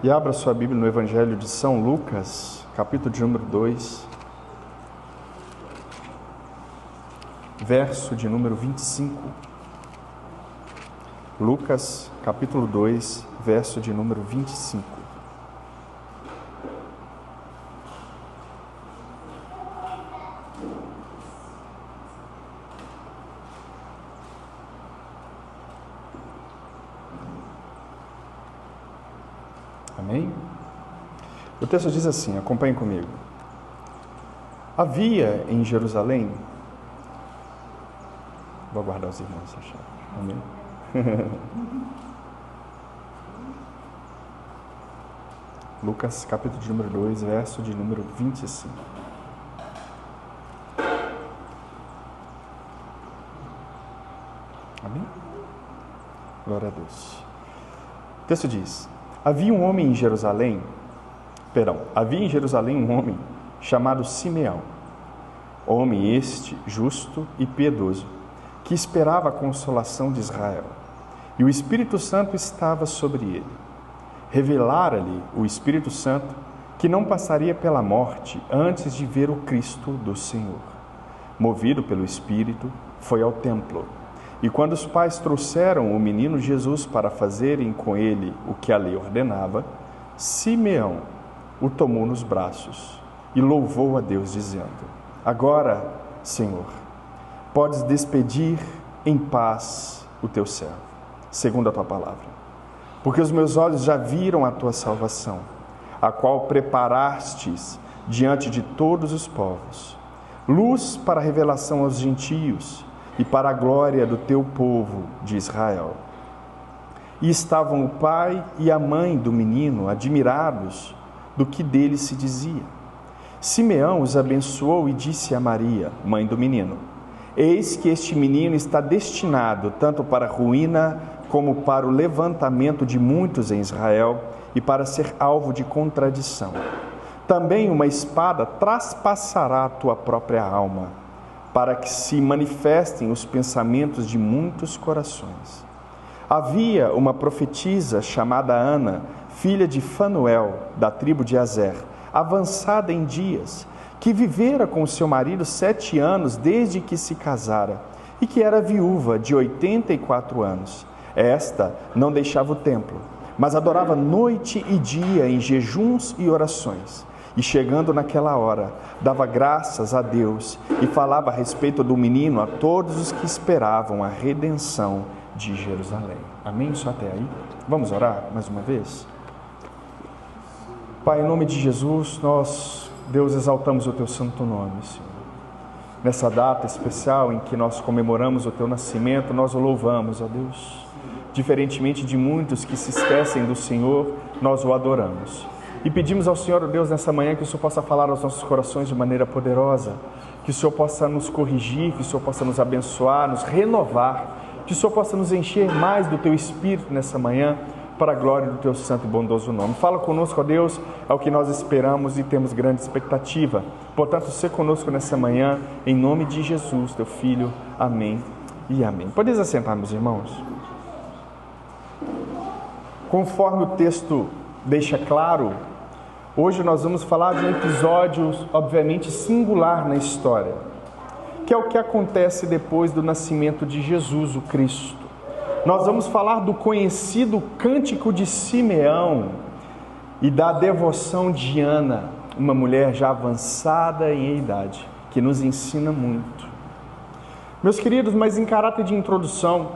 E abra sua Bíblia no Evangelho de São Lucas, capítulo de número 2, verso de número 25. Lucas, capítulo 2, verso de número 25. Amém? O texto diz assim, acompanhe comigo. Havia em Jerusalém... Vou aguardar os irmãos acharem. Amém? Lucas, capítulo de número 2, verso de número 25. Amém? Glória a Deus. O texto diz... Havia um homem em Jerusalém um homem chamado Simeão, homem este justo e piedoso, que esperava a consolação de Israel, e o Espírito Santo estava sobre ele. Revelara-lhe o Espírito Santo que não passaria pela morte antes de ver o Cristo do Senhor. Movido pelo Espírito, foi ao templo. E quando os pais trouxeram o menino Jesus para fazerem com ele o que a lei ordenava, Simeão o tomou nos braços e louvou a Deus, dizendo: Agora, Senhor, podes despedir em paz o teu servo, segundo a tua palavra. Porque os meus olhos já viram a tua salvação, a qual preparastes diante de todos os povos, luz para a revelação aos gentios, e para a glória do teu povo de Israel. E estavam o pai e a mãe do menino admirados do que dele se dizia. Simeão os abençoou e disse a Maria, mãe do menino: Eis que este menino está destinado tanto para a ruína como para o levantamento de muitos em Israel e para ser alvo de contradição. Também uma espada traspassará a tua própria alma, para que se manifestem os pensamentos de muitos corações. Havia uma profetisa chamada Ana, filha de Fanuel, da tribo de Aser, avançada em dias, que vivera com seu marido 7 anos desde que se casara, e que era viúva de 84 anos. Esta não deixava o templo, mas adorava noite e dia em jejuns e orações. E chegando naquela hora, dava graças a Deus e falava a respeito do menino a todos os que esperavam a redenção de Jerusalém. Amém? Só até aí? Vamos orar mais uma vez? Pai, em nome de Jesus, nós, Deus, exaltamos o teu santo nome, Senhor. Nessa data especial em que nós comemoramos o teu nascimento, nós o louvamos, ó Deus. Diferentemente de muitos que se esquecem do Senhor, nós o adoramos. E pedimos ao Senhor, Deus, nessa manhã, que o Senhor possa falar aos nossos corações de maneira poderosa, que o Senhor possa nos corrigir, que o Senhor possa nos abençoar, nos renovar, que o Senhor possa nos encher mais do Teu Espírito nessa manhã, para a glória do Teu santo e bondoso nome. Fala conosco, ó Deus, é o que nós esperamos e temos grande expectativa. Portanto, se conosco nessa manhã, em nome de Jesus, Teu Filho. Amém e amém. Podeis assentar, meus irmãos? Conforme o texto deixa claro, hoje nós vamos falar de um episódio, obviamente, singular na história, que é o que acontece depois do nascimento de Jesus, o Cristo. Nós vamos falar do conhecido Cântico de Simeão e da devoção de Ana, uma mulher já avançada em idade, que nos ensina muito. Meus queridos, mas em caráter de introdução,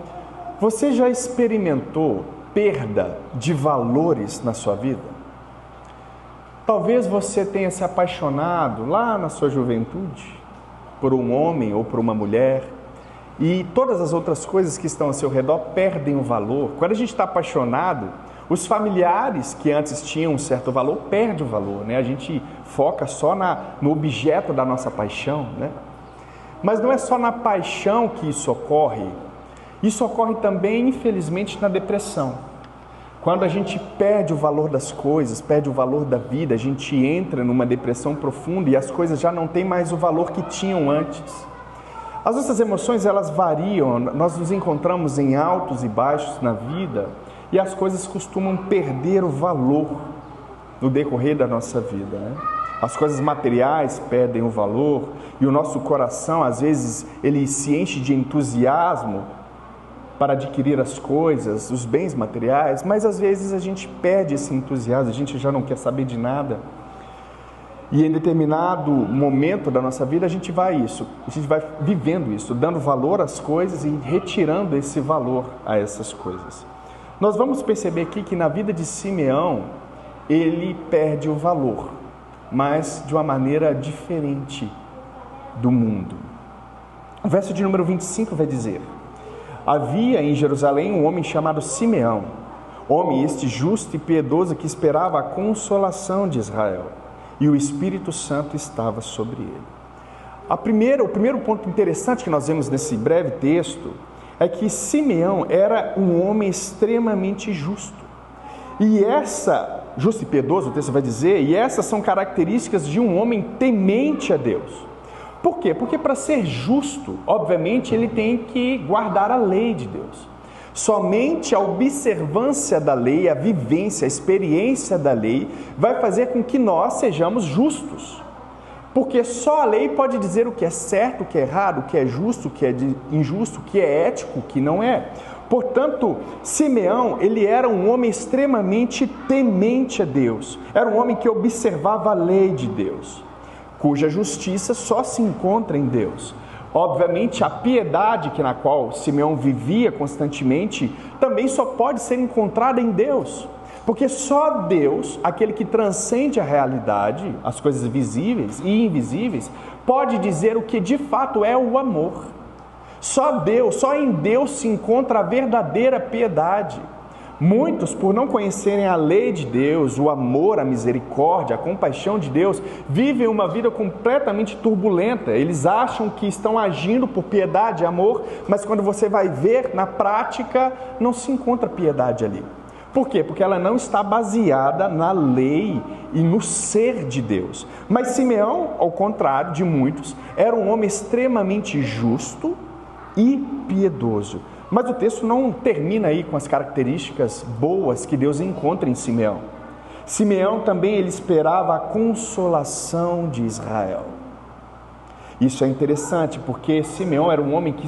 você já experimentou perda de valores na sua vida? Talvez você tenha se apaixonado lá na sua juventude por um homem ou por uma mulher e todas as outras coisas que estão ao seu redor perdem o valor. Quando a gente está apaixonado, os familiares que antes tinham um certo valor perdem o valor, né? A gente foca só no objeto da nossa paixão, né? Mas não é só na paixão que isso ocorre também, infelizmente, na depressão. Quando a gente perde o valor das coisas, perde o valor da vida, a gente entra numa depressão profunda e as coisas já não têm mais o valor que tinham antes. As nossas emoções, elas variam, nós nos encontramos em altos e baixos na vida e as coisas costumam perder o valor. no decorrer da nossa vida, né? As coisas materiais perdem o valor e o nosso coração, às vezes, ele se enche de entusiasmo para adquirir as coisas, os bens materiais, mas às vezes a gente perde esse entusiasmo, a gente já não quer saber de nada. E em determinado momento da nossa vida a gente vai vivendo isso, dando valor às coisas e retirando esse valor a essas coisas. Nós vamos perceber aqui que na vida de Simeão, ele perde o valor, mas de uma maneira diferente do mundo. O verso de número 25 vai dizer: havia em Jerusalém um homem chamado Simeão, homem este justo e piedoso que esperava a consolação de Israel, e o Espírito Santo estava sobre ele. O primeiro ponto interessante que nós vemos nesse breve texto é que Simeão era um homem extremamente justo. Justo e piedoso, o texto vai dizer, e essas são características de um homem temente a Deus. Por quê? Porque para ser justo, obviamente, ele tem que guardar a lei de Deus. Somente a observância da lei, a vivência, a experiência da lei vai fazer com que nós sejamos justos. Porque só a lei pode dizer o que é certo, o que é errado, o que é justo, o que é injusto, o que é ético, o que não é. Portanto, Simeão, ele era um homem extremamente temente a Deus. Era um homem que observava a lei de Deus, cuja justiça só se encontra em Deus. Obviamente, a piedade na qual Simeão vivia constantemente também só pode ser encontrada em Deus. Porque só Deus, aquele que transcende a realidade, as coisas visíveis e invisíveis, pode dizer o que de fato é o amor. Só em Deus se encontra a verdadeira piedade. Muitos, por não conhecerem a lei de Deus, o amor, a misericórdia, a compaixão de Deus, vivem uma vida completamente turbulenta. Eles acham que estão agindo por piedade e amor, mas quando você vai ver na prática, não se encontra piedade ali. Por quê? Porque ela não está baseada na lei e no ser de Deus. Mas Simeão, ao contrário de muitos, era um homem extremamente justo e piedoso. Mas o texto não termina aí com as características boas que Deus encontra em Simeão. Simeão também ele esperava a consolação de Israel. Isso é interessante porque Simeão era um homem que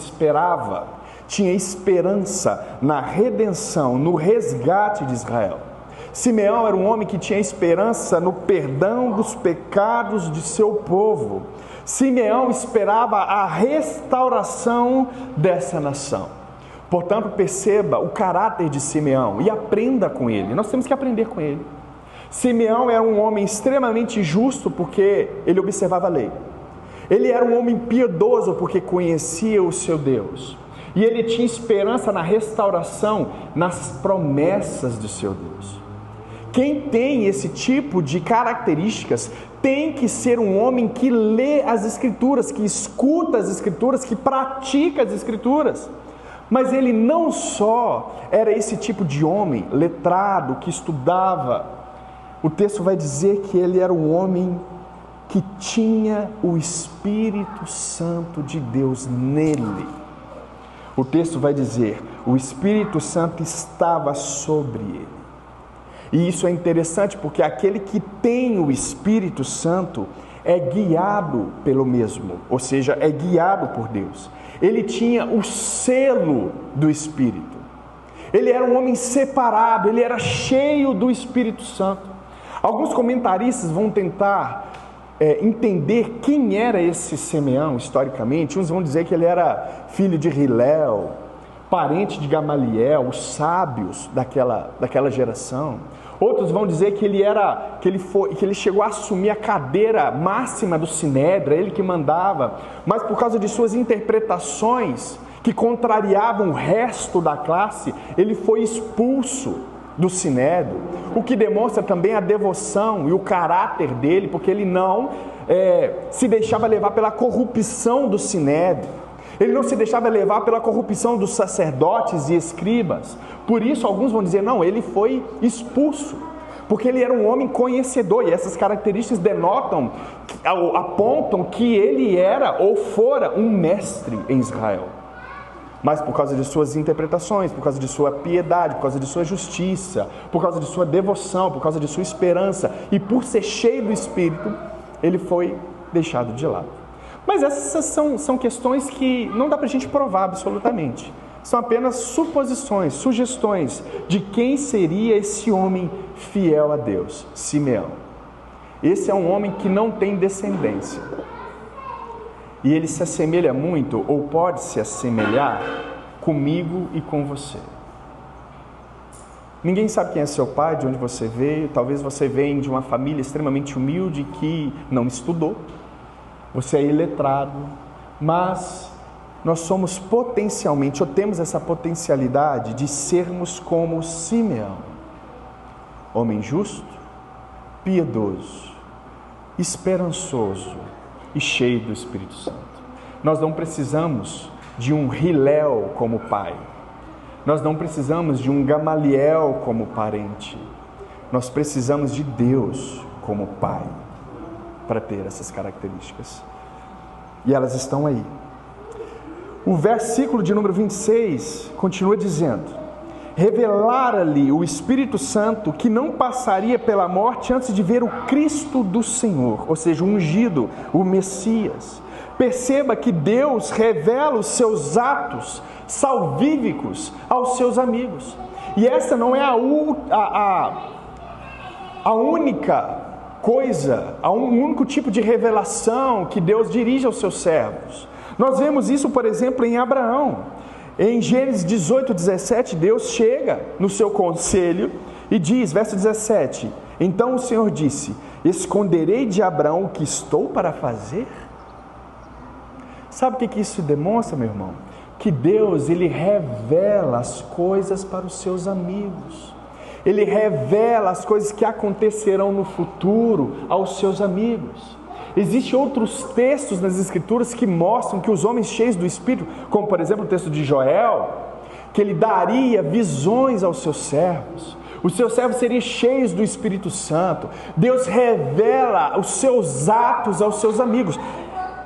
tinha esperança na redenção, no resgate de Israel. Simeão era um homem que tinha esperança no perdão dos pecados de seu povo. Simeão esperava a restauração dessa nação. Portanto, perceba o caráter de Simeão e aprenda com ele. Nós temos que aprender com ele. Simeão era um homem extremamente justo porque ele observava a lei. Ele era um homem piedoso porque conhecia o seu Deus. E ele tinha esperança na restauração, nas promessas do seu Deus. Quem tem esse tipo de características tem que ser um homem que lê as Escrituras, que escuta as Escrituras, que pratica as Escrituras. Mas ele não só era esse tipo de homem letrado, que estudava. O texto vai dizer que ele era um homem que tinha o Espírito Santo de Deus nele. O texto vai dizer, o Espírito Santo estava sobre ele. E isso é interessante porque aquele que tem o Espírito Santo é guiado pelo mesmo, ou seja, é guiado por Deus. Ele tinha o selo do Espírito. Ele era um homem separado, ele era cheio do Espírito Santo. Alguns comentaristas vão tentar entender quem era esse Simeão historicamente. Uns vão dizer que ele era filho de Hilel, parente de Gamaliel, os sábios daquela geração. Outros vão dizer que ele chegou a assumir a cadeira máxima do Sinédrio, ele que mandava, mas por causa de suas interpretações que contrariavam o resto da classe, ele foi expulso do Sinédrio, o que demonstra também a devoção e o caráter dele, porque ele não se deixava levar pela corrupção do Sinédrio. Ele não se deixava levar pela corrupção dos sacerdotes e escribas. Por isso, alguns vão dizer, não, ele foi expulso, porque ele era um homem conhecedor, e essas características apontam que ele era ou fora um mestre em Israel. mas por causa de suas interpretações, por causa de sua piedade, por causa de sua justiça, por causa de sua devoção, por causa de sua esperança, e por ser cheio do Espírito, ele foi deixado de lado. Mas essas são questões que não dá para a gente provar absolutamente. São apenas suposições, sugestões de quem seria esse homem fiel a Deus, Simeão. Esse é um homem que não tem descendência. E ele se assemelha muito, ou pode se assemelhar, comigo e com você. Ninguém sabe quem é seu pai, de onde você veio. Talvez você venha de uma família extremamente humilde que não estudou. Você é iletrado. Mas nós somos potencialmente, ou temos essa potencialidade de sermos como Simeão. Homem justo, piedoso, esperançoso e cheio do Espírito Santo. Nós não precisamos de um Hilel como pai. Nós não precisamos de um Gamaliel como parente. Nós precisamos de Deus como pai para ter essas características. E elas estão aí. O versículo de número 26 continua dizendo: revelara-lhe o Espírito Santo que não passaria pela morte antes de ver o Cristo do Senhor, ou seja, o ungido, o Messias. Perceba que Deus revela os seus atos salvíficos aos seus amigos. E essa não é a única coisa, um único tipo de revelação que Deus dirige aos seus servos. Nós vemos isso, por exemplo, em Abraão. Em Gênesis 18, 17, Deus chega no seu conselho e diz, verso 17: então o Senhor disse: esconderei de Abraão o que estou para fazer? Sabe o que isso demonstra, meu irmão? Que Deus, Ele revela as coisas para os seus amigos. Ele revela as coisas que acontecerão no futuro aos seus amigos. Existem outros textos nas Escrituras que mostram que os homens cheios do Espírito, como por exemplo o texto de Joel, que ele daria visões aos seus servos. Os seus servos seriam cheios do Espírito Santo. Deus revela os seus atos aos seus amigos.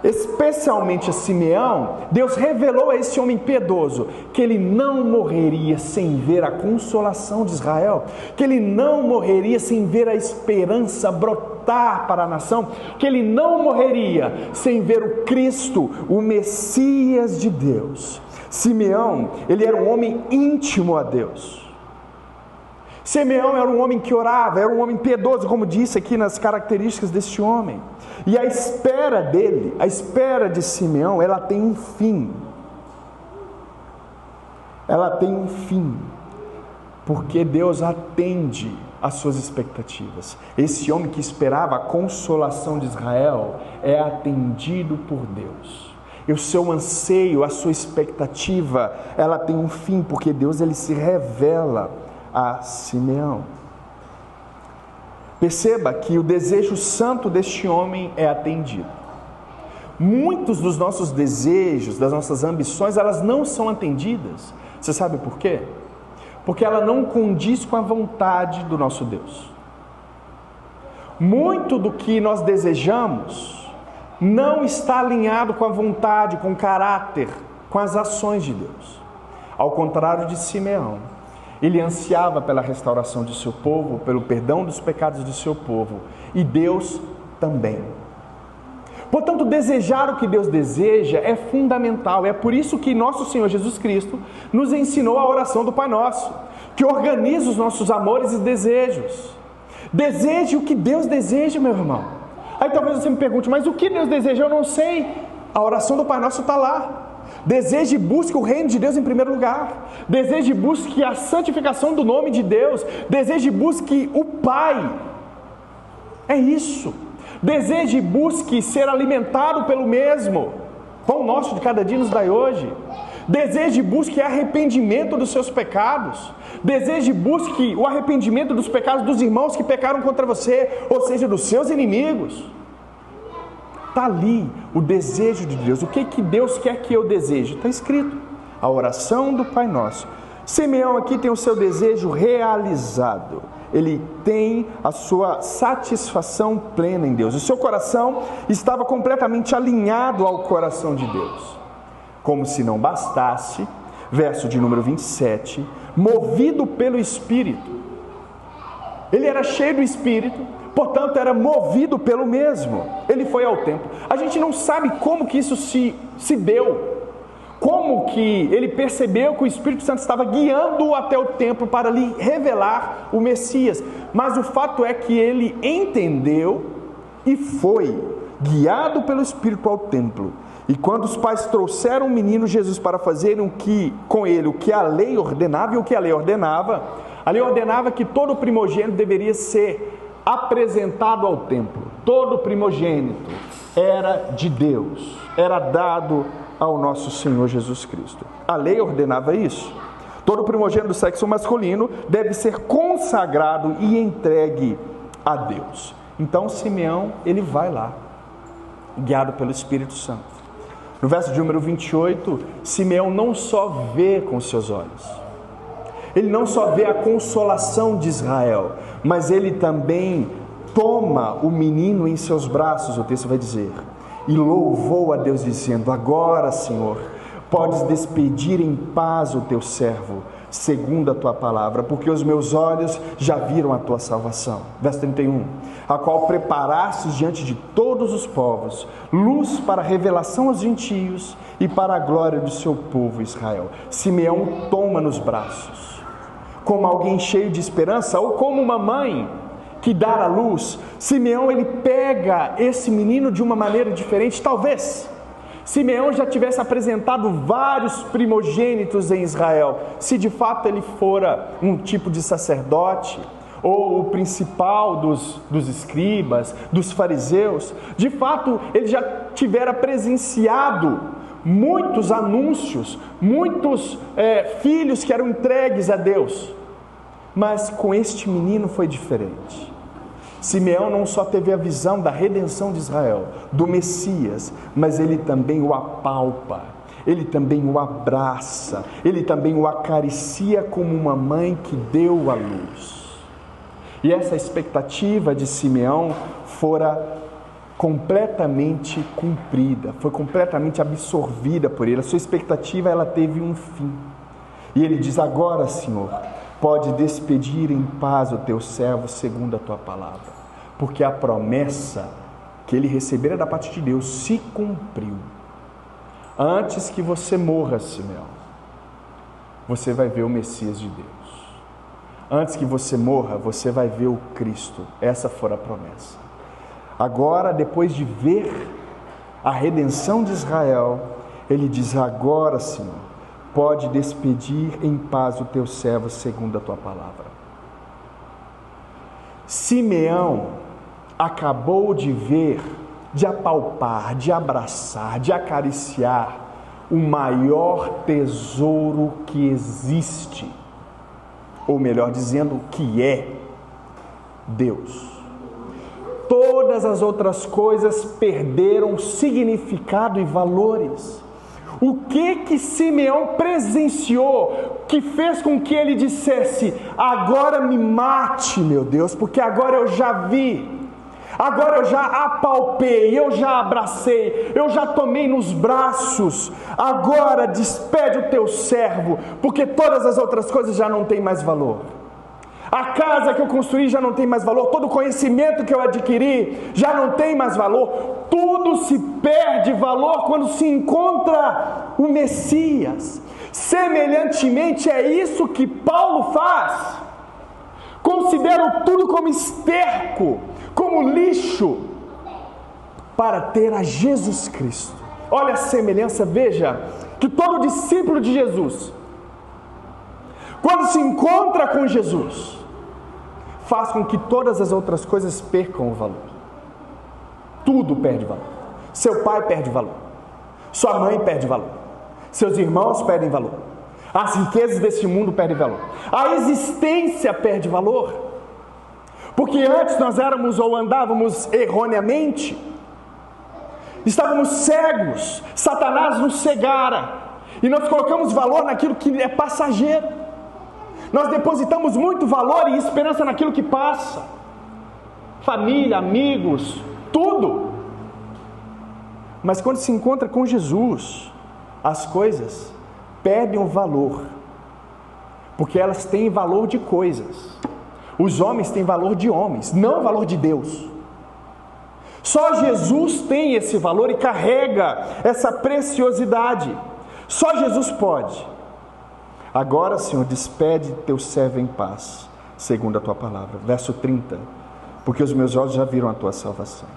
Especialmente a Simeão, Deus revelou a esse homem piedoso que ele não morreria sem ver a consolação de Israel, que ele não morreria sem ver a esperança brotar para a nação, que ele não morreria sem ver o Cristo, o Messias de Deus. Simeão, ele era um homem íntimo a Deus. Simeão era um homem que orava, era um homem piedoso, como disse aqui nas características deste homem. E a espera dele, a espera de Simeão, ela tem um fim. Ela tem um fim, porque Deus atende às suas expectativas. Esse homem que esperava a consolação de Israel é atendido por Deus. E o seu anseio, a sua expectativa, ela tem um fim, porque Deus, ele se revela a Simeão. Perceba que o desejo santo deste homem é atendido. Muitos dos nossos desejos, das nossas ambições, elas não são atendidas. Você sabe por quê? Porque ela não condiz com a vontade do nosso Deus. Muito do que nós desejamos não está alinhado com a vontade, com o caráter, com as ações de Deus. Ao contrário de Simeão, ele ansiava pela restauração de seu povo, pelo perdão dos pecados de seu povo, e Deus também. Portanto, desejar o que Deus deseja é fundamental. É por isso que nosso Senhor Jesus Cristo nos ensinou a oração do Pai Nosso, que organiza os nossos amores e desejos. Deseje o que Deus deseja, meu irmão. Aí talvez você me pergunte, mas o que Deus deseja? Eu não sei. A oração do Pai Nosso está lá. Deseje e busque o reino de Deus em primeiro lugar. Deseje e busque a santificação do nome de Deus. Deseje e busque o Pai. É isso. Deseje e busque ser alimentado pelo mesmo. Pão nosso de cada dia nos dai hoje. Deseje e busque arrependimento dos seus pecados. Deseje e busque o arrependimento dos pecados dos irmãos que pecaram contra você, ou seja, dos seus inimigos. Está ali o desejo de Deus. O que Deus quer que eu deseje? Está escrito. A oração do Pai Nosso. Simeão aqui tem o seu desejo realizado. Ele tem a sua satisfação plena em Deus. O seu coração estava completamente alinhado ao coração de Deus. Como se não bastasse, verso de número 27, movido pelo Espírito. Ele era cheio do Espírito, portanto era movido pelo mesmo. Ele foi ao templo. A gente não sabe como que isso se deu, como que ele percebeu que o Espírito Santo estava guiando-o até o templo para lhe revelar o Messias, mas o fato é que ele entendeu e foi guiado pelo Espírito ao templo. E quando os pais trouxeram o menino Jesus para fazerem com ele o que a lei ordenava, e o que a lei ordenava que todo primogênito deveria ser apresentado ao templo. Todo primogênito era de Deus, era dado ao nosso Senhor Jesus Cristo. A lei ordenava isso. Todo primogênito do sexo masculino deve ser consagrado e entregue a Deus. Então Simeão, ele vai lá, guiado pelo Espírito Santo. No verso de número 28, Simeão não só vê com seus olhos, ele não só vê a consolação de Israel, mas ele também toma o menino em seus braços, o texto vai dizer, e louvou a Deus dizendo: agora, Senhor, podes despedir em paz o teu servo, segundo a tua palavra, porque os meus olhos já viram a tua salvação. Verso 31, a qual preparastes diante de todos os povos, luz para a revelação aos gentios e para a glória do seu povo Israel. Simeão o toma nos braços, como alguém cheio de esperança, ou como uma mãe que dá a luz. Simeão, ele pega esse menino de uma maneira diferente. Talvez Simeão já tivesse apresentado vários primogênitos em Israel, se de fato ele fora um tipo de sacerdote, ou o principal dos escribas, dos fariseus. De fato, ele já tivera presenciado muitos anúncios, muitos filhos que eram entregues a Deus. Mas com este menino foi diferente. Simeão não só teve a visão da redenção de Israel, do Messias, mas ele também o apalpa, ele também o abraça, ele também o acaricia como uma mãe que deu a luz. E essa expectativa de Simeão fora completamente cumprida, foi completamente absorvida por ele. A sua expectativa, ela teve um fim. E ele diz: agora, Senhor, pode despedir em paz o teu servo segundo a tua palavra, porque a promessa que ele recebera da parte de Deus se cumpriu. Antes que você morra, Simeão, você vai ver o Messias de Deus. Antes que você morra, você vai ver o Cristo. Essa foi a promessa. Agora, depois de ver a redenção de Israel, ele diz: agora, Senhor, pode despedir em paz o teu servo segundo a tua palavra. Simeão acabou de ver, de apalpar, de abraçar, de acariciar o maior tesouro que existe, ou melhor dizendo, que é Deus. Todas as outras coisas perderam significado e valores. O que Simeão presenciou que fez com que ele dissesse: agora me mate, meu Deus, porque agora eu já vi, agora eu já apalpei, eu já abracei, eu já tomei nos braços, agora despede o teu servo, porque todas as outras coisas já não têm mais valor. A casa que eu construí já não tem mais valor, todo o conhecimento que eu adquiri já não tem mais valor. Tudo se perde valor quando se encontra o Messias. Semelhantemente, é isso que Paulo faz. Considero tudo como esterco, como lixo, para ter a Jesus Cristo. Olha a semelhança, veja, que todo discípulo de Jesus, quando se encontra com Jesus, faz com que todas as outras coisas percam o valor. Tudo perde valor. Seu pai perde valor, sua mãe perde valor, seus irmãos perdem valor, as riquezas deste mundo perdem valor, a existência perde valor, porque antes nós éramos ou andávamos erroneamente, estávamos cegos, Satanás nos cegara, e nós colocamos valor naquilo que é passageiro. Nós depositamos muito valor e esperança naquilo que passa. Família, amigos, tudo. Mas quando se encontra com Jesus, as coisas perdem o valor, porque elas têm valor de coisas. Os homens têm valor de homens, não valor de Deus. Só Jesus tem esse valor e carrega essa preciosidade. Só Jesus pode. Agora, Senhor, despede teu servo em paz, segundo a tua palavra. Verso 30. Porque os meus olhos já viram a tua salvação.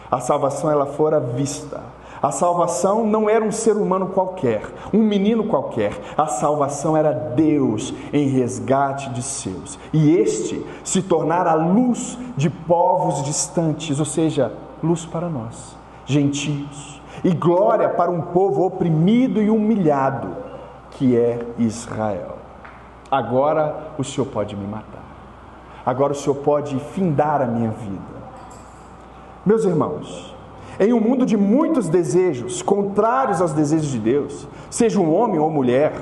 A salvação, ela fora vista. A salvação não era um ser humano qualquer, um menino qualquer. A salvação era Deus em resgate de seus. E este se tornar a luz de povos distantes, ou seja, luz para nós, gentios, e glória para um povo oprimido e humilhado, que é Israel. Agora o Senhor pode me matar. Agora o Senhor pode findar a minha vida. Meus irmãos, em um mundo de muitos desejos, contrários aos desejos de Deus, seja um homem ou mulher,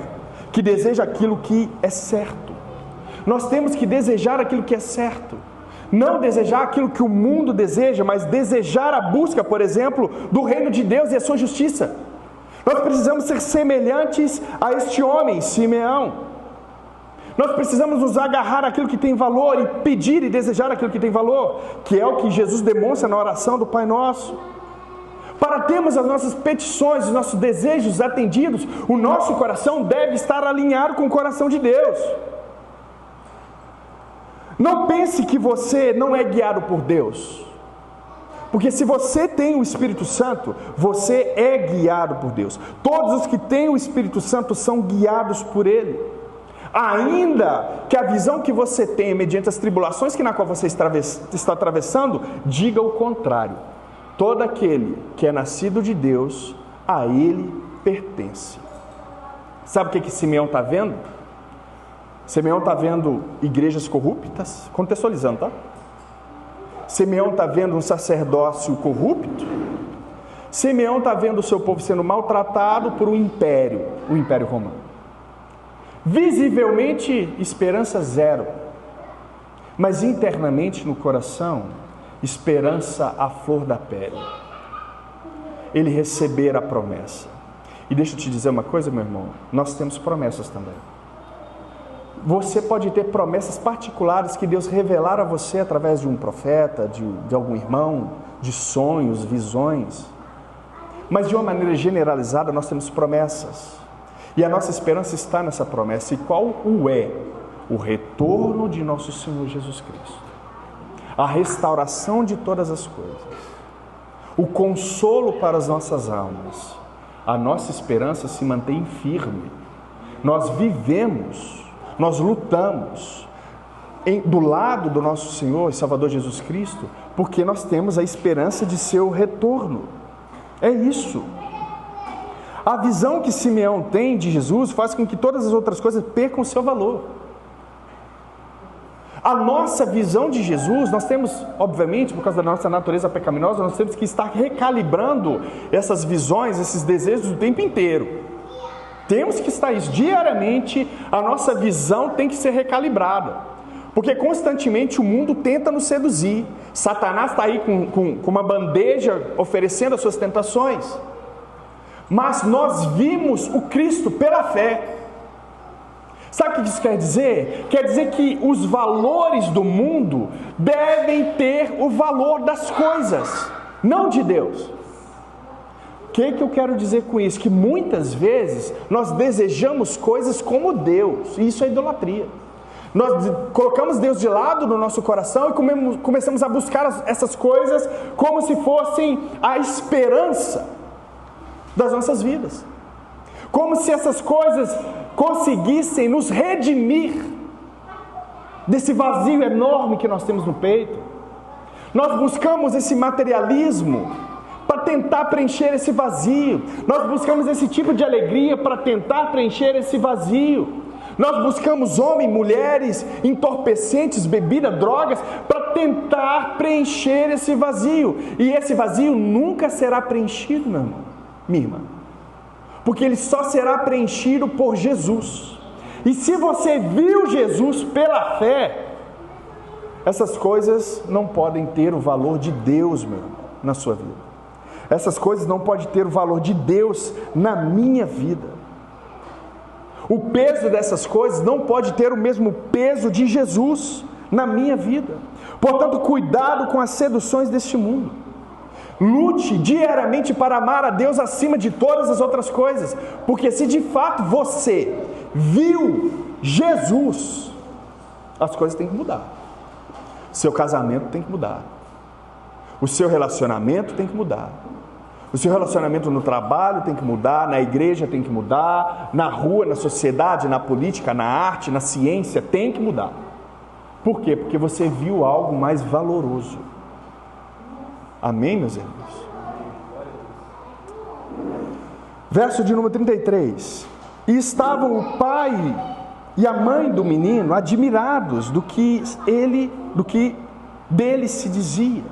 que deseja aquilo que é certo, nós temos que desejar aquilo que é certo, não desejar aquilo que o mundo deseja, mas desejar a busca, por exemplo, do reino de Deus e a sua justiça. Nós precisamos ser semelhantes a este homem, Simeão. Nós precisamos nos agarrar àquilo que tem valor e pedir e desejar aquilo que tem valor, que é o que Jesus demonstra na oração do Pai Nosso. Para termos as nossas petições, os nossos desejos atendidos, o nosso coração deve estar alinhado com o coração de Deus. Não pense que você não é guiado por Deus, porque se você tem o Espírito Santo, você é guiado por Deus. Todos os que têm o Espírito Santo são guiados por Ele. Ainda que a visão que você tem mediante as tribulações na qual você está atravessando, diga o contrário. Todo aquele que é nascido de Deus, a Ele pertence. Sabe o que Simeão está vendo? Simeão está vendo igrejas corruptas, contextualizando, tá? Simeão está vendo um sacerdócio corrupto. Simeão está vendo o seu povo sendo maltratado por o Império Romano. Visivelmente, esperança zero. Mas internamente no coração, esperança à flor da pele. Ele receber a promessa. E deixa eu te dizer uma coisa, meu irmão, nós temos promessas também. Você pode ter promessas particulares que Deus revelar a você através de um profeta, de algum irmão, de sonhos, visões. Mas de uma maneira generalizada nós temos promessas. E a nossa esperança está nessa promessa. E qual é? O retorno de nosso Senhor Jesus Cristo. A restauração de todas as coisas. O consolo para as nossas almas. A nossa esperança se mantém firme. Nós vivemos, nós lutamos do lado do nosso Senhor e Salvador Jesus Cristo, porque nós temos a esperança de seu retorno. É isso. A visão que Simeão tem de Jesus faz com que todas as outras coisas percam seu valor. A nossa visão de Jesus, nós temos, obviamente, por causa da nossa natureza pecaminosa, nós temos que estar recalibrando essas visões, esses desejos o tempo inteiro. Temos que estar diariamente, a nossa visão tem que ser recalibrada. Porque constantemente o mundo tenta nos seduzir. Satanás está aí com uma bandeja oferecendo as suas tentações. Mas nós vimos o Cristo pela fé. Sabe o que isso quer dizer? Quer dizer que os valores do mundo devem ter o valor das coisas, não de Deus. O que eu quero dizer com isso? Que muitas vezes nós desejamos coisas como Deus, e isso é idolatria. Nós colocamos Deus de lado no nosso coração e começamos a buscar essas coisas como se fossem a esperança das nossas vidas, como se essas coisas conseguissem nos redimir desse vazio enorme que nós temos no peito. Nós buscamos esse materialismo para tentar preencher esse vazio. Nós buscamos esse tipo de alegria para tentar preencher esse vazio. Nós buscamos homens, mulheres, entorpecentes, bebida, drogas, para tentar preencher esse vazio. E esse vazio nunca será preenchido, meu irmão, minha irmã. Porque ele só será preenchido por Jesus. E se você viu Jesus pela fé, essas coisas não podem ter o valor de Deus, meu irmão, na sua vida. Essas coisas não podem ter o valor de Deus na minha vida. O peso dessas coisas não pode ter o mesmo peso de Jesus na minha vida. Portanto, cuidado com as seduções deste mundo. Lute diariamente para amar a Deus acima de todas as outras coisas, porque se de fato você viu Jesus, as coisas têm que mudar. Seu casamento tem que mudar. O seu relacionamento tem que mudar. O seu relacionamento no trabalho tem que mudar, na igreja tem que mudar, na rua, na sociedade, na política, na arte, na ciência, tem que mudar. Por quê? Porque você viu algo mais valoroso. Amém, meus irmãos? Verso de número 33. E estavam o pai e a mãe do menino admirados do que dele se dizia.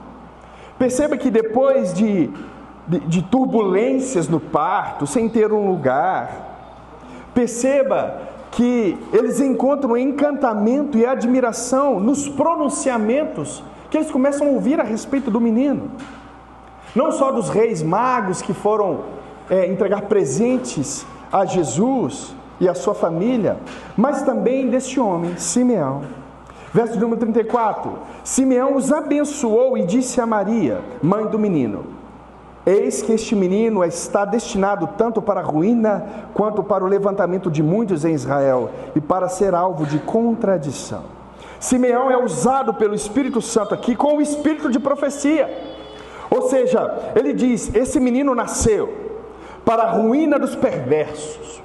Perceba que depois de turbulências no parto, sem ter um lugar, perceba que eles encontram encantamento e admiração nos pronunciamentos que eles começam a ouvir a respeito do menino. Não só dos reis magos que foram entregar presentes a Jesus e a sua família, mas também deste homem, Simeão. Verso de número 34. Simeão os abençoou e disse a Maria, mãe do menino: eis que este menino está destinado tanto para a ruína, quanto para o levantamento de muitos em Israel, e para ser alvo de contradição. Simeão é usado pelo Espírito Santo aqui com o espírito de profecia. Ou seja, ele diz, esse menino nasceu para a ruína dos perversos,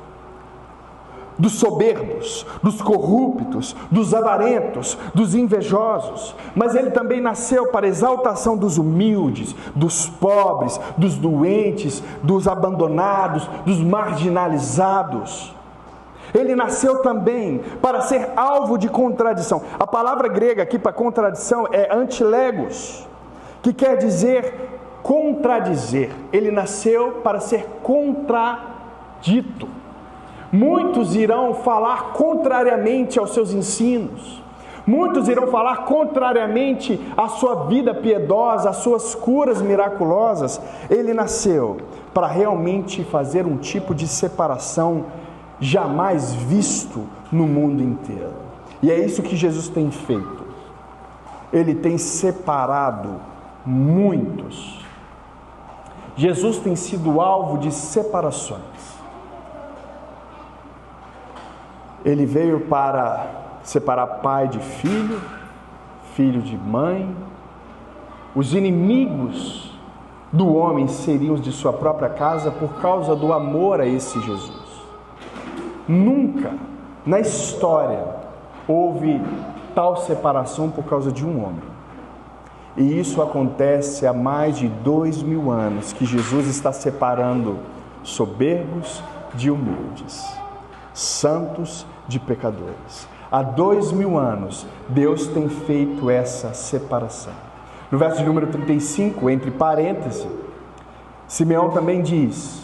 dos soberbos, dos corruptos, dos avarentos, dos invejosos, mas ele também nasceu para a exaltação dos humildes, dos pobres, dos doentes, dos abandonados, dos marginalizados. Ele nasceu também para ser alvo de contradição. A palavra grega aqui para contradição é antilegos, que quer dizer contradizer. Ele nasceu para ser contradito. Muitos irão falar contrariamente aos seus ensinos. Muitos irão falar contrariamente à sua vida piedosa, às suas curas miraculosas. Ele nasceu para realmente fazer um tipo de separação jamais visto no mundo inteiro. E é isso que Jesus tem feito. Ele tem separado muitos. Jesus tem sido alvo de separações. Ele veio para separar pai de filho, filho de mãe. Os inimigos do homem seriam os de sua própria casa por causa do amor a esse Jesus. Nunca na história houve tal separação por causa de um homem. E isso acontece há mais de 2000 anos, que Jesus está separando soberbos de humildes, santos de pecadores. Há 2000 anos, Deus tem feito essa separação. No verso de número 35, entre parênteses, Simeão também diz: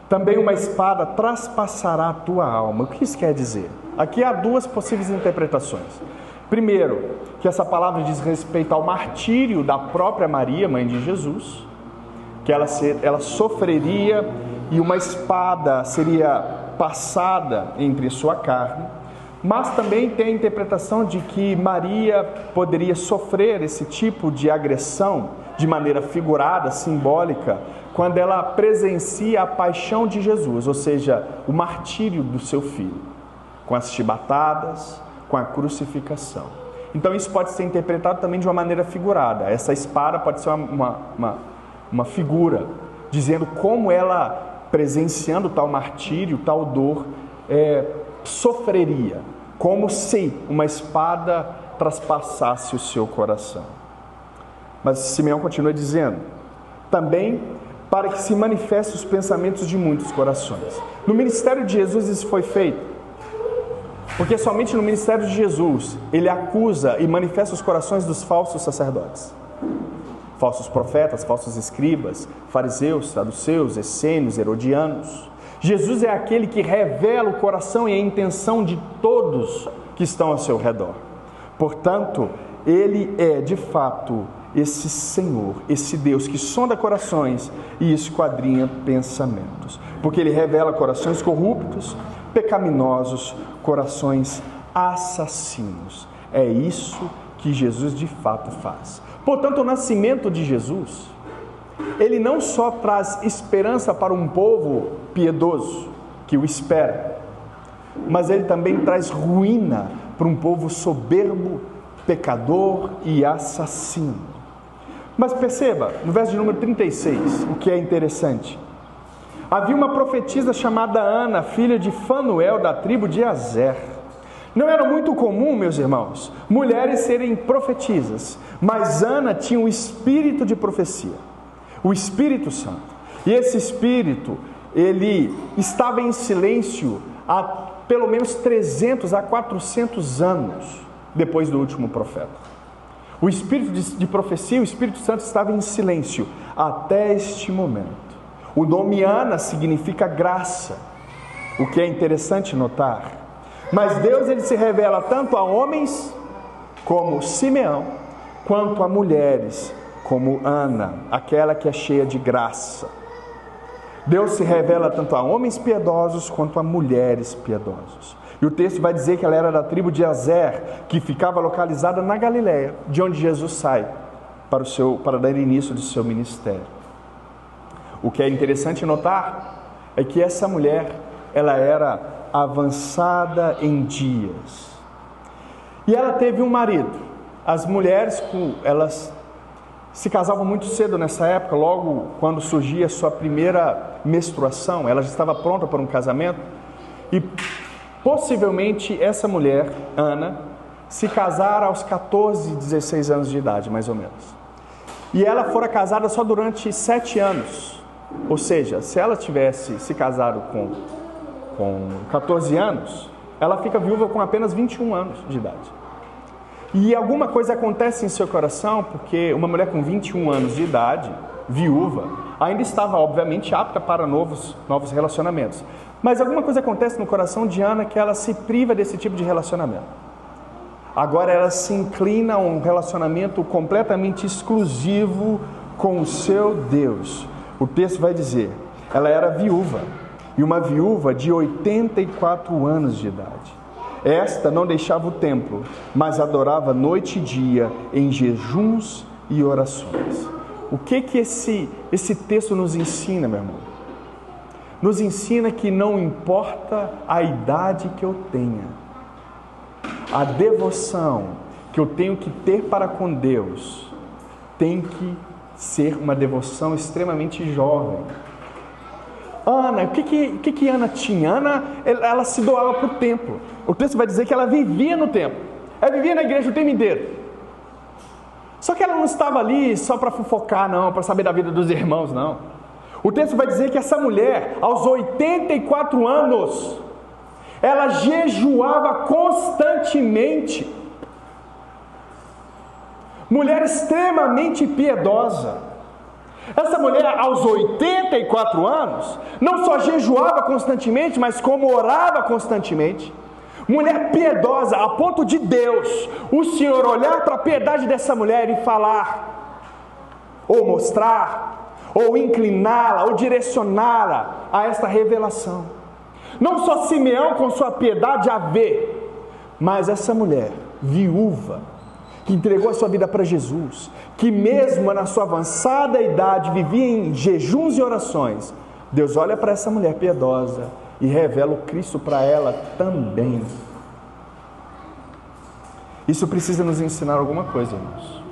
também uma espada traspassará a tua alma. O que isso quer dizer? Aqui há duas possíveis interpretações. Primeiro, que essa palavra diz respeito ao martírio da própria Maria, mãe de Jesus, que ela sofreria e uma espada seria passada entre sua carne. Mas também tem a interpretação de que Maria poderia sofrer esse tipo de agressão de maneira figurada, simbólica, quando ela presencia a paixão de Jesus, ou seja, o martírio do seu filho, com as chibatadas, com a crucificação. Então isso pode ser interpretado também de uma maneira figurada. Essa espada pode ser uma figura, dizendo como ela, presenciando tal martírio, tal dor, sofreria, como se uma espada traspassasse o seu coração. Mas Simeão continua dizendo, também para que se manifestem os pensamentos de muitos corações. No ministério de Jesus isso foi feito, porque somente no ministério de Jesus ele acusa e manifesta os corações dos falsos sacerdotes, falsos profetas, falsos escribas, fariseus, saduceus, essênios, herodianos. Jesus é aquele que revela o coração e a intenção de todos que estão ao seu redor. Portanto, ele é de fato esse Senhor, esse Deus que sonda corações e esquadrinha pensamentos, porque ele revela corações corruptos, pecaminosos, corações assassinos. É isso que Jesus de fato faz. Portanto, o nascimento de Jesus, ele não só traz esperança para um povo piedoso que o espera, mas ele também traz ruína para um povo soberbo, pecador e assassino. Mas perceba, no verso de número 36, o que é interessante. Havia uma profetisa chamada Ana, filha de Fanuel, da tribo de Aser. Não era muito comum, meus irmãos, mulheres serem profetisas, mas Ana tinha um espírito de profecia, o Espírito Santo. E esse espírito, ele estava em silêncio há pelo menos 300 a 400 anos depois do último profeta. O espírito de profecia, o Espírito Santo estava em silêncio até este momento. O nome Ana significa graça, o que é interessante notar. Mas Deus, ele se revela tanto a homens como Simeão, quanto a mulheres como Ana, aquela que é cheia de graça. Deus se revela tanto a homens piedosos quanto a mulheres piedosas. E o texto vai dizer que ela era da tribo de Aser, que ficava localizada na Galileia, de onde Jesus sai para dar início do seu ministério. O que é interessante notar é que essa mulher, ela era avançada em dias. E ela teve um marido. As mulheres, elas se casavam muito cedo nessa época, logo quando surgia a sua primeira menstruação, ela já estava pronta para um casamento. E possivelmente essa mulher, Ana, se casara aos 14, 16 anos de idade, mais ou menos. E ela fora casada só durante 7 anos. Ou seja, se ela tivesse se casado com 14 anos, ela fica viúva com apenas 21 anos de idade. E alguma coisa acontece em seu coração, porque uma mulher com 21 anos de idade, viúva, ainda estava obviamente apta para novos relacionamentos. Mas alguma coisa acontece no coração de Ana que ela se priva desse tipo de relacionamento. Agora ela se inclina a um relacionamento completamente exclusivo com o seu Deus. O texto vai dizer, ela era viúva, e uma viúva de 84 anos de idade. Esta não deixava o templo, mas adorava noite e dia em jejuns e orações. O que esse texto nos ensina, meu irmão? Nos ensina que não importa a idade que eu tenha, a devoção que eu tenho que ter para com Deus tem que ser uma devoção extremamente jovem. Ana, o que Ana tinha? Ana, ela se doava para o templo. O texto vai dizer que ela vivia no templo. Ela vivia na igreja o tempo inteiro. Só que ela não estava ali só para fofocar, não, para saber da vida dos irmãos, não. O texto vai dizer que essa mulher, aos 84 anos, ela jejuava constantemente. Mulher extremamente piedosa. Essa mulher, aos 84 anos, não só jejuava constantemente, mas como orava constantemente. Mulher piedosa, a ponto de Deus, o Senhor, olhar para a piedade dessa mulher e falar, ou mostrar, ou incliná-la, ou direcioná-la a esta revelação. Não só Simeão com sua piedade a ver, mas essa mulher, viúva, que entregou a sua vida para Jesus, que mesmo na sua avançada idade vivia em jejuns e orações, Deus olha para essa mulher piedosa e revela o Cristo para ela também. Isso precisa nos ensinar alguma coisa, irmãos.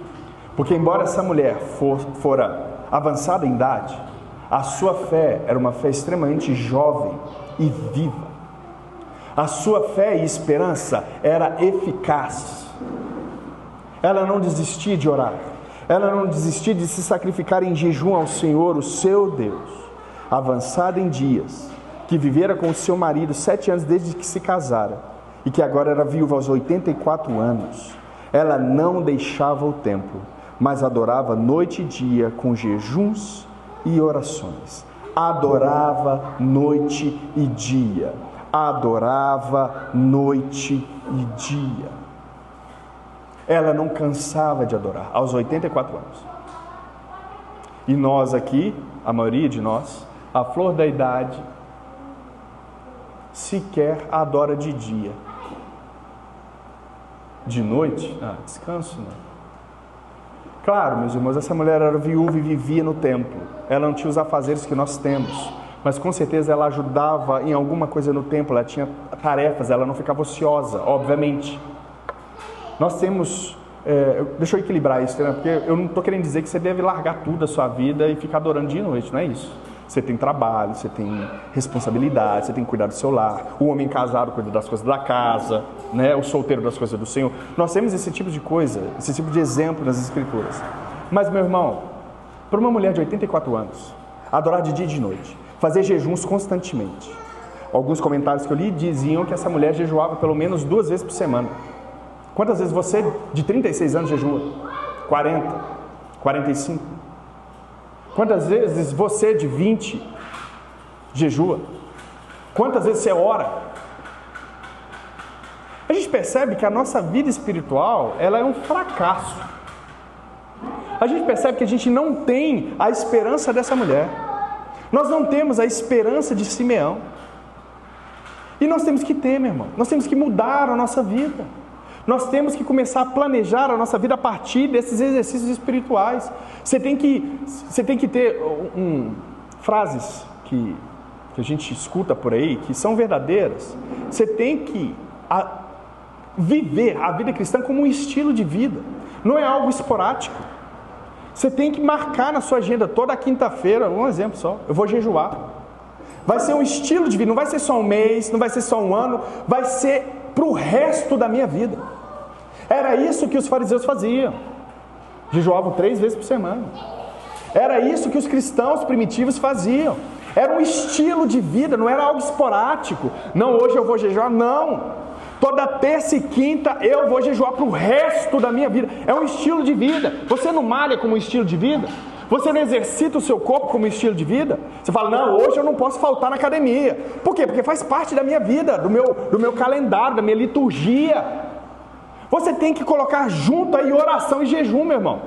Porque embora essa mulher fora avançada em idade, a sua fé era uma fé extremamente jovem e viva. A sua fé e esperança era eficaz. Ela não desistia de orar. Ela não desistia de se sacrificar em jejum ao Senhor, o seu Deus. Avançada em dias, que vivera com o seu marido 7 anos desde que se casara, e que agora era viúva aos 84 anos. Ela não deixava o templo, mas adorava noite e dia com jejuns e orações. Adorava noite e dia. Adorava noite e dia. Ela não cansava de adorar, aos 84 anos. E nós aqui, a maioria de nós, a flor da idade, sequer a adora de dia. De noite? Descanso, né? Claro, meus irmãos, essa mulher era viúva e vivia no templo. Ela não tinha os afazeres que nós temos, mas com certeza ela ajudava em alguma coisa no templo, ela tinha tarefas, ela não ficava ociosa, obviamente. Nós temos... deixa eu equilibrar isso, né? Porque eu não estou querendo dizer que você deve largar tudo da sua vida e ficar adorando dia e noite, não é isso. Você tem trabalho, você tem responsabilidade, você tem que cuidar do seu lar. O homem casado cuida das coisas da casa, né? O solteiro das coisas do Senhor. Nós temos esse tipo de coisa, esse tipo de exemplo nas Escrituras. Mas, meu irmão, para uma mulher de 84 anos, adorar de dia e de noite, fazer jejuns constantemente. Alguns comentários que eu li diziam que essa mulher jejuava pelo menos 2 vezes por semana. Quantas vezes você de 36 anos jejua? 40? 45? Quantas vezes você de 20 jejua? Quantas vezes você ora? A gente percebe que a nossa vida espiritual, ela é um fracasso. A gente percebe que a gente não tem a esperança dessa mulher. Nós não temos a esperança de Simeão. E nós temos que ter, meu irmão. Nós temos que mudar a nossa vida. Nós temos que começar a planejar a nossa vida a partir desses exercícios espirituais. Você tem que ter frases que a gente escuta por aí, que são verdadeiras. Você tem que viver a vida cristã como um estilo de vida. Não é algo esporádico. Você tem que marcar na sua agenda toda quinta-feira, um exemplo só, eu vou jejuar. Vai ser um estilo de vida, não vai ser só um mês, não vai ser só um ano, vai ser para o resto da minha vida. Era isso que os fariseus faziam. Jejuavam 3 vezes por semana. Era isso que os cristãos primitivos faziam. Era um estilo de vida, não era algo esporádico. Não, hoje eu vou jejuar, não. Toda terça e quinta eu vou jejuar para o resto da minha vida. É um estilo de vida. Você não malha como um estilo de vida? Você não exercita o seu corpo como estilo de vida? Você fala, não, hoje eu não posso faltar na academia. Por quê? Porque faz parte da minha vida, do meu calendário, da minha liturgia. Você tem que colocar junto aí oração e jejum, meu irmão,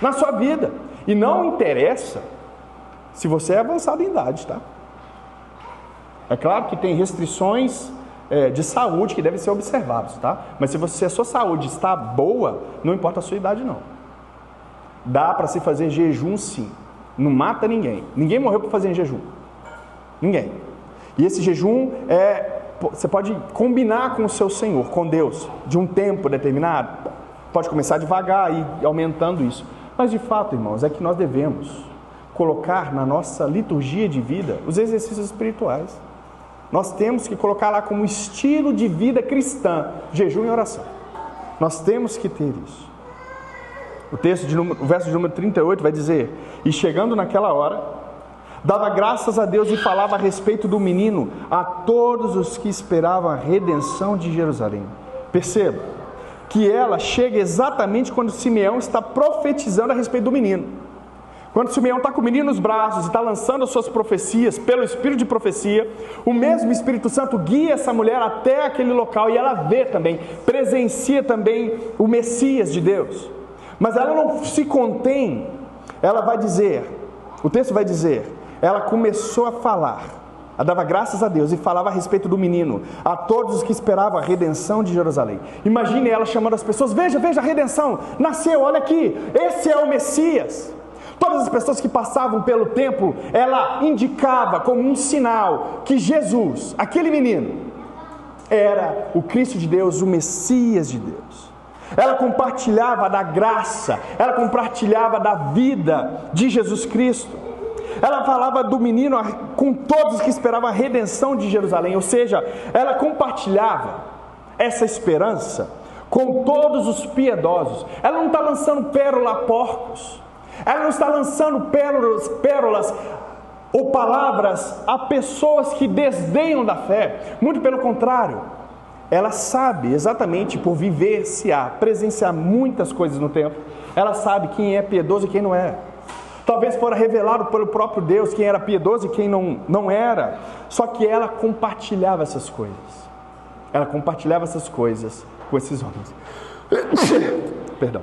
na sua vida. E não interessa se você é avançado em idade, tá? É claro que tem restrições de saúde que devem ser observadas, tá? Mas se a sua saúde está boa, não importa a sua idade, não. Dá para se fazer jejum, sim. Não mata ninguém. Ninguém morreu por fazer jejum. Ninguém. E esse jejum você pode combinar com o seu Senhor, com Deus, de um tempo determinado. Pode começar devagar e ir aumentando isso. Mas de fato, irmãos, é que nós devemos colocar na nossa liturgia de vida os exercícios espirituais. Nós temos que colocar lá como estilo de vida cristã, jejum e oração. Nós temos que ter isso. O verso de número 38 vai dizer: e chegando naquela hora, dava graças a Deus e falava a respeito do menino a todos os que esperavam a redenção de Jerusalém. Perceba que ela chega exatamente quando Simeão está profetizando a respeito do menino. Quando Simeão está com o menino nos braços e está lançando as suas profecias pelo Espírito de profecia, o mesmo Espírito Santo guia essa mulher até aquele local e ela vê também, presencia também o Messias de Deus. Mas ela não se contém, ela vai dizer, o texto vai dizer, ela começou a falar, ela dava graças a Deus e falava a respeito do menino, a todos os que esperavam a redenção de Jerusalém. Imagine ela chamando as pessoas, veja a redenção, nasceu, olha aqui, esse é o Messias. Todas as pessoas que passavam pelo templo, ela indicava como um sinal que Jesus, aquele menino, era o Cristo de Deus, o Messias de Deus. Ela compartilhava da graça, ela compartilhava da vida de Jesus Cristo. Ela falava do menino com todos que esperavam a redenção de Jerusalém, ou seja, ela compartilhava essa esperança com todos os piedosos. Ela não está lançando pérola a porcos, ela não está lançando pérolas ou palavras a pessoas que desdenham da fé, muito pelo contrário. Ela sabe exatamente por vivenciar, presenciar muitas coisas no tempo, ela sabe quem é piedoso e quem não é. Talvez fora revelado pelo próprio Deus quem era piedoso e quem não era. Só que ela compartilhava essas coisas. Ela compartilhava essas coisas com esses homens. Perdão.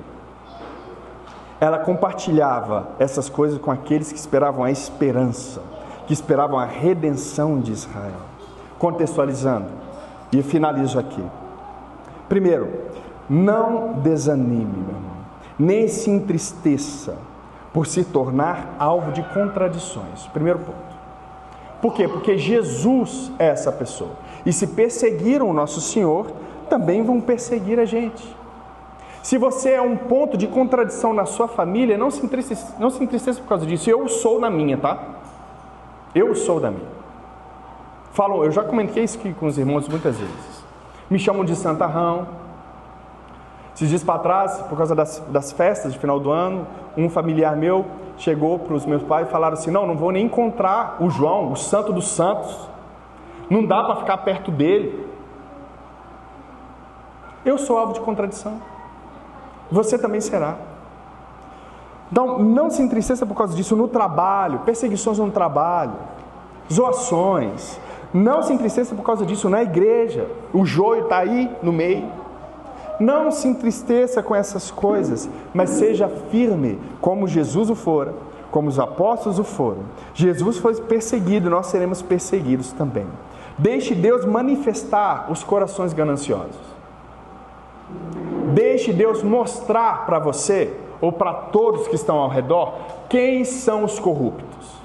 Ela compartilhava essas coisas com aqueles que esperavam a esperança, que esperavam a redenção de Israel. contextualizando, e finalizo aqui. Primeiro, não desanime, meu irmão, nem se entristeça por se tornar alvo de contradições. Primeiro ponto. Por quê? Porque Jesus é essa pessoa. E se perseguiram o nosso Senhor, também vão perseguir a gente. Se você é um ponto de contradição na sua família, não se entristeça por causa disso. Eu sou na minha, tá? Eu sou da minha. Falam, eu já comentei isso aqui com os irmãos muitas vezes. Me chamam de santarrão. Esses dias para trás, por causa das festas de final do ano, um familiar meu chegou para os meus pais e falaram assim: não vou nem encontrar o João, o santo dos santos. Não dá para ficar perto dele. Eu sou alvo de contradição. Você também será. Então, não se entristeça por causa disso no trabalho, perseguições no trabalho, zoações. Não se entristeça por causa disso na igreja. O joio está aí no meio. Não se entristeça com essas coisas, mas seja firme como Jesus o fora, como os apóstolos o foram. Jesus foi perseguido, nós seremos perseguidos também. Deixe Deus manifestar os corações gananciosos. Deixe Deus mostrar para você, ou para todos que estão ao redor, quem são os corruptos.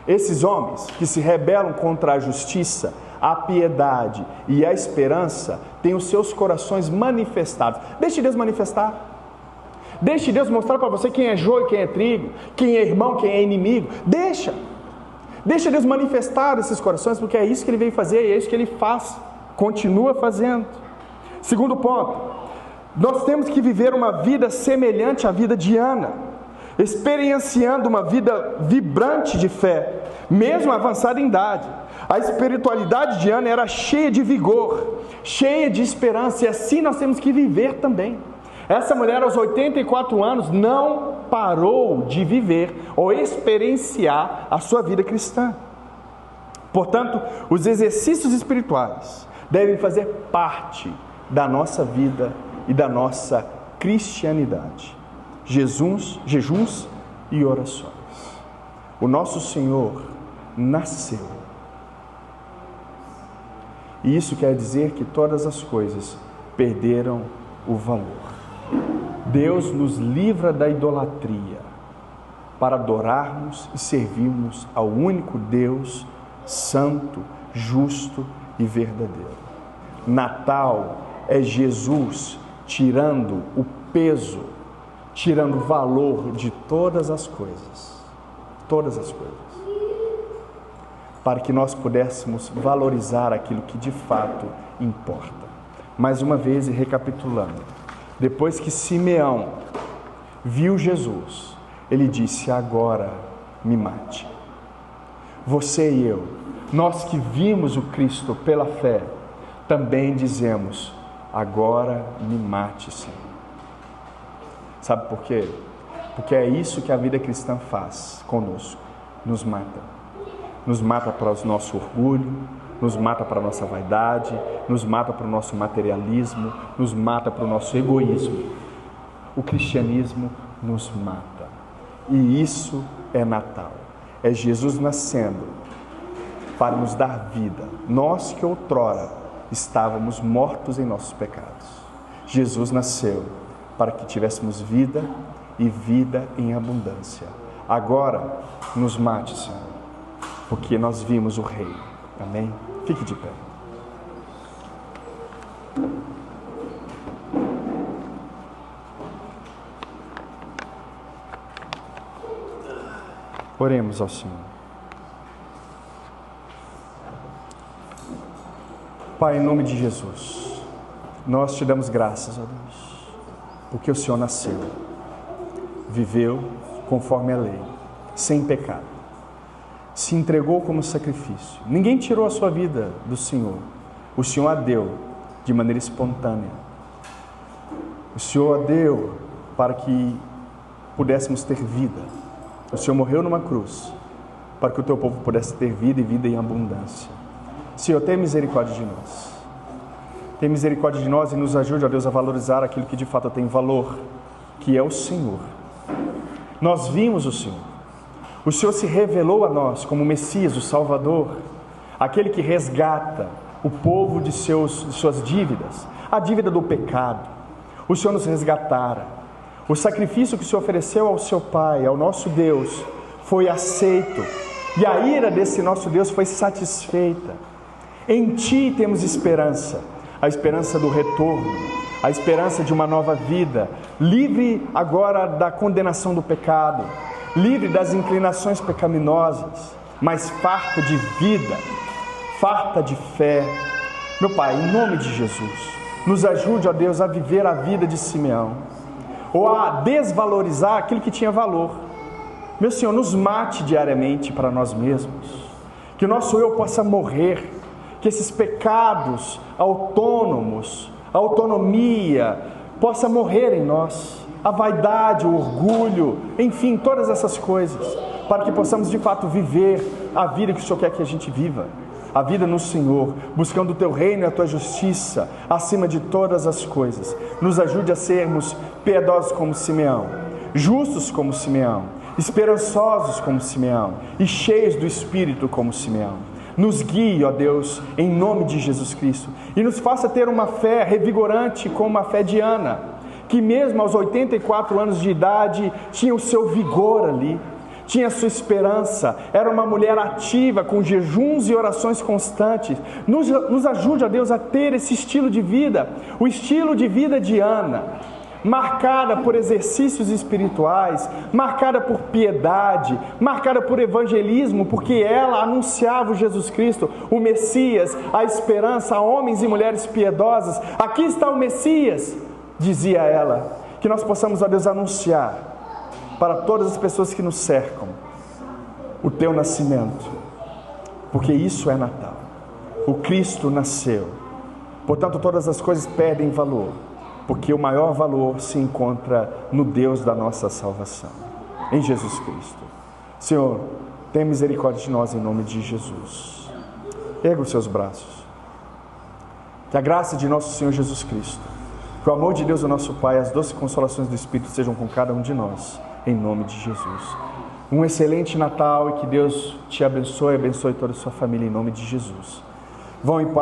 Esses homens que se rebelam contra a justiça, a piedade e a esperança têm os seus corações manifestados. Deixe Deus manifestar. Deixe Deus mostrar para você quem é joio, quem é trigo, quem é irmão, quem é inimigo. Deixa Deus manifestar esses corações, porque é isso que Ele veio fazer e é isso que Ele faz, continua fazendo. Segundo ponto, nós temos que viver uma vida semelhante à vida de Ana, experienciando uma vida vibrante de fé, mesmo avançada em idade. A espiritualidade de Ana era cheia de vigor, cheia de esperança, e assim nós temos que viver também. Essa mulher aos 84 anos não parou de viver ou experienciar a sua vida cristã. Portanto, os exercícios espirituais devem fazer parte da nossa vida e da nossa cristianidade. Jejuns e orações. O nosso Senhor nasceu. E isso quer dizer que todas as coisas perderam o valor. Deus nos livra da idolatria para adorarmos e servirmos ao único Deus santo, justo e verdadeiro. Natal é Jesus tirando o peso, tirando o valor de todas as coisas, para que nós pudéssemos valorizar aquilo que de fato importa. Mais uma vez, e recapitulando, depois que Simeão viu Jesus, ele disse: agora me mate. Você e eu, nós que vimos o Cristo pela fé, também dizemos: agora me mate, Senhor. Sabe por quê? Porque é isso que a vida cristã faz conosco, nos mata. Nos mata para o nosso orgulho, nos mata para a nossa vaidade, nos mata para o nosso materialismo, nos mata para o nosso egoísmo. O cristianismo nos mata. E isso é Natal. É Jesus nascendo para nos dar vida. Nós que outrora estávamos mortos em nossos pecados. Jesus nasceu para que tivéssemos vida e vida em abundância. Agora nos mate, Senhor, porque nós vimos o Rei. Amém? Fique de pé. Oremos ao Senhor. Pai, em nome de Jesus, nós te damos graças, ó Deus, porque o Senhor nasceu, viveu conforme a lei, sem pecado, se entregou como sacrifício. Ninguém tirou a sua vida do Senhor, o Senhor a deu de maneira espontânea. O Senhor a deu para que pudéssemos ter vida. O Senhor morreu numa cruz para que o teu povo pudesse ter vida e vida em abundância. Senhor, tenha misericórdia de nós. Tenha misericórdia de nós e nos ajude, ó Deus, a valorizar aquilo que de fato tem valor, que é o Senhor. Nós vimos o Senhor. O Senhor se revelou a nós como o Messias, o Salvador. aquele que resgata o povo de suas dívidas, a dívida do pecado. O Senhor nos resgatara. O sacrifício que o Senhor ofereceu ao seu Pai, ao nosso Deus, foi aceito. E a ira desse nosso Deus foi satisfeita. Em Ti temos esperança, a esperança do retorno, a esperança de uma nova vida, livre agora da condenação do pecado, livre das inclinações pecaminosas, mas farta de vida, farta de fé. Meu Pai, em nome de Jesus, nos ajude, ó Deus, a viver a vida de Simeão, ou a desvalorizar aquilo que tinha valor. Meu Senhor, nos mate diariamente para nós mesmos, que o nosso eu possa morrer, que esses pecados autônomos, a autonomia, possa morrer em nós, a vaidade, o orgulho, enfim, todas essas coisas, para que possamos de fato viver a vida que o Senhor quer que a gente viva, a vida no Senhor, buscando o Teu reino e a Tua justiça, acima de todas as coisas. Nos ajude a sermos piedosos como Simeão, justos como Simeão, esperançosos como Simeão e cheios do Espírito como Simeão. Nos guie, ó Deus, em nome de Jesus Cristo, e nos faça ter uma fé revigorante como a fé de Ana, que mesmo aos 84 anos de idade tinha o seu vigor ali, tinha a sua esperança, era uma mulher ativa, com jejuns e orações constantes. Nos ajude, ó Deus, a ter esse estilo de vida, o estilo de vida de Ana, marcada por exercícios espirituais, marcada por piedade, marcada por evangelismo, porque ela anunciava o Jesus Cristo, o Messias, a esperança a homens e mulheres piedosas. Aqui está o Messias, dizia ela. Que nós possamos, ó Deus, anunciar para todas as pessoas que nos cercam o Teu nascimento, porque isso é Natal. O Cristo nasceu. Portanto, todas as coisas perdem valor, porque o maior valor se encontra no Deus da nossa salvação, em Jesus Cristo. Senhor, tenha misericórdia de nós em nome de Jesus. Erga os seus braços. Que a graça de nosso Senhor Jesus Cristo, que o amor de Deus, o nosso Pai, as doces consolações do Espírito sejam com cada um de nós, em nome de Jesus. Um excelente Natal e que Deus te abençoe toda a sua família, em nome de Jesus. Vão em paz.